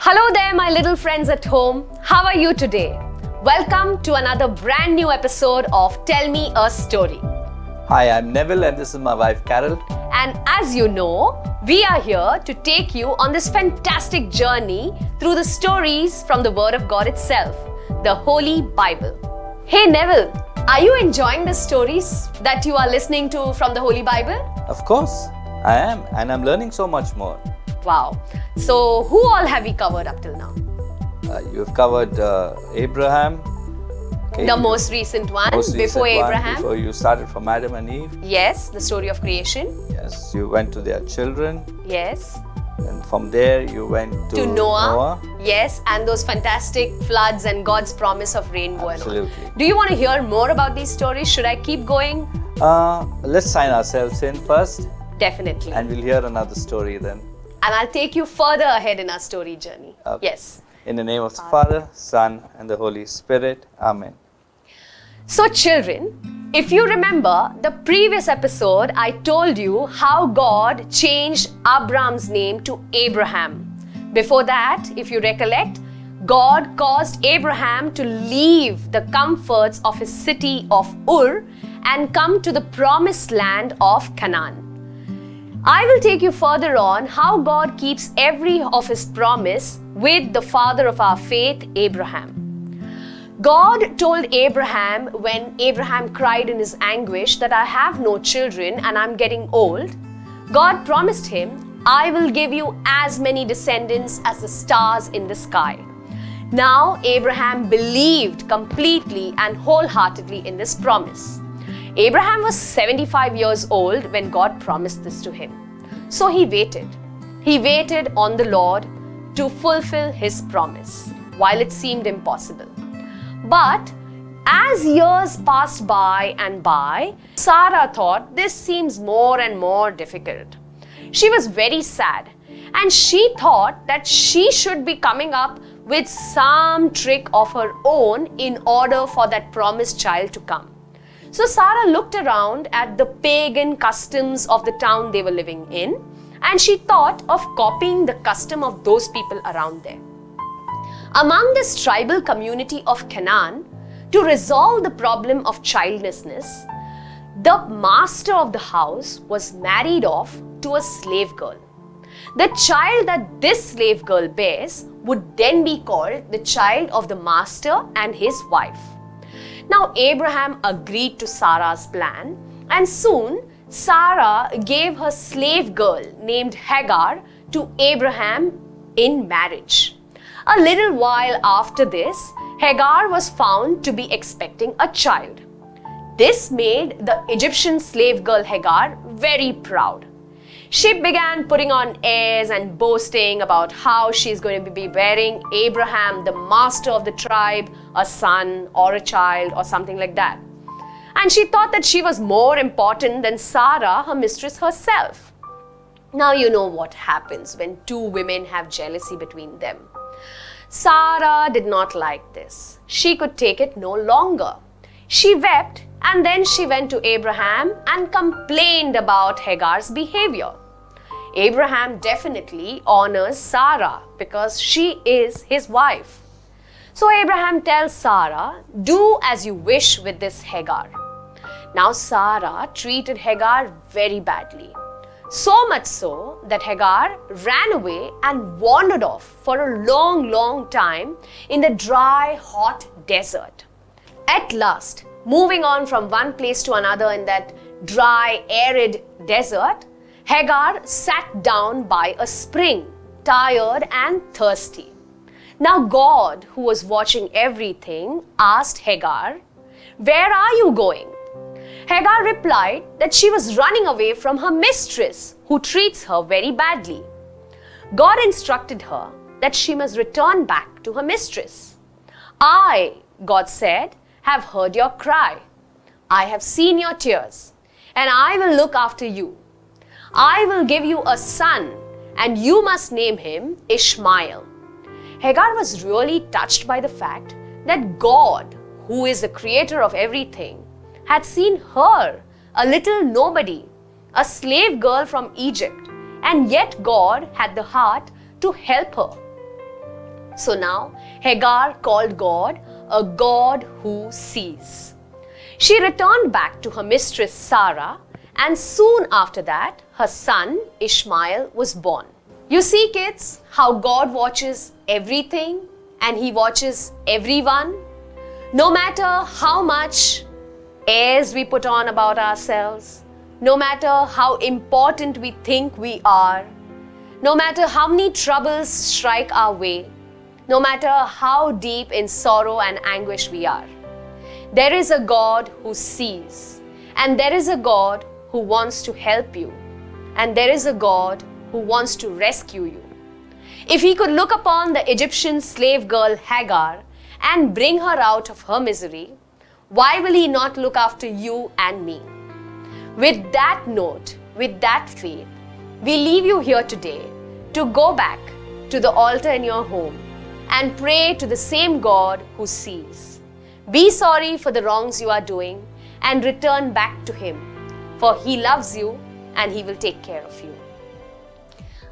Hello there, my little friends at home. How are you today? Welcome to another brand new episode of Tell Me a Story. Hi, I'm Neville and this is my wife Carol. And as you know, we are here to take you on this fantastic journey through the stories from the Word of God itself, the Holy Bible. Hey Neville, are you enjoying the stories that you are listening to from the Holy Bible? Of course, I am, and I'm learning so much more. Wow. So, who all have we covered up till now? You've covered Abraham. Okay, The most recent one, before Abraham. Before you started from Adam and Eve. Yes, the story of creation. Yes, you went to their children. Yes. And from there you went to Noah. Yes, and those fantastic floods and God's promise of rainbow. Absolutely. And all. Do you want to hear more about these stories? Should I keep going? Let's sign ourselves in first. Definitely. And we'll hear another story then. And I'll take you further ahead in our story journey. Okay. Yes. In the name of the Father, Son, and the Holy Spirit. Amen. So children, if you remember the previous episode, I told you how God changed Abram's name to Abraham. Before that, if you recollect, God caused Abraham to leave the comforts of his city of Ur and come to the promised land of Canaan. I will take you further on how God keeps every of his promise with the father of our faith, Abraham. God told Abraham when Abraham cried in his anguish that I have no children and I'm getting old. God promised him, I will give you as many descendants as the stars in the sky. Now Abraham believed completely and wholeheartedly in this promise. Abraham was 75 years old when God promised this to him. So he waited. He waited on the Lord to fulfill his promise, while it seemed impossible. But as years passed by, Sarah thought this seems more and more difficult. She was very sad, and she thought that she should be coming up with some trick of her own in order for that promised child to come. So Sarah looked around at the pagan customs of the town they were living in, and she thought of copying the custom of those people around there. Among this tribal community of Canaan, to resolve the problem of childlessness, the master of the house was married off to a slave girl. The child that this slave girl bears would then be called the child of the master and his wife. Now Abraham agreed to Sarah's plan, and soon Sarah gave her slave girl named Hagar to Abraham in marriage. A little while after this, Hagar was found to be expecting a child. This made the Egyptian slave girl Hagar very proud. She began putting on airs and boasting about how she's going to be bearing Abraham, the master of the tribe, a son or a child or something like that. And she thought that she was more important than Sarah, her mistress herself. Now you know what happens when two women have jealousy between them. Sarah did not like this. She could take it no longer. She wept, and then she went to Abraham and complained about Hagar's behavior. Abraham definitely honors Sarah because she is his wife. So Abraham tells Sarah, do as you wish with this Hagar. Now Sarah treated Hagar very badly. So much so that Hagar ran away and wandered off for a long time in the dry, hot desert. At last, moving on from one place to another in that dry, arid desert, Hagar sat down by a spring, tired and thirsty. Now God, who was watching everything, asked Hagar, "Where are you going?" Hagar replied that she was running away from her mistress, who treats her very badly. God instructed her that she must return back to her mistress. "I," God said, "have heard your cry. I have seen your tears, and I will look after you. I will give you a son, and you must name him Ishmael." Hagar was really touched by the fact that God, who is the creator of everything, had seen her, a little nobody, a slave girl from Egypt, and yet God had the heart to help her. So now Hagar called God a God who sees. She returned back to her mistress Sarah, and soon after that, her son Ishmael was born. You see, kids, how God watches everything and He watches everyone. No matter how much airs we put on about ourselves, no matter how important we think we are, no matter how many troubles strike our way, no matter how deep in sorrow and anguish we are, there is a God who sees, and there is a God who wants to help you, and there is a God who wants to rescue you. If He could look upon the Egyptian slave girl Hagar and bring her out of her misery, why will He not look after you and me? With that note, with that faith, we leave you here today to go back to the altar in your home and pray to the same God who sees. Be sorry for the wrongs you are doing and return back to Him, for He loves you and He will take care of you.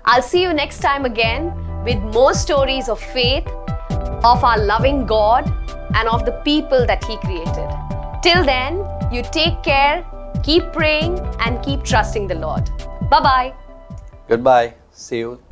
I'll see you next time again with more stories of faith, of our loving God, and of the people that He created. Till then, you take care, keep praying, and keep trusting the Lord. Bye-bye. Goodbye. See you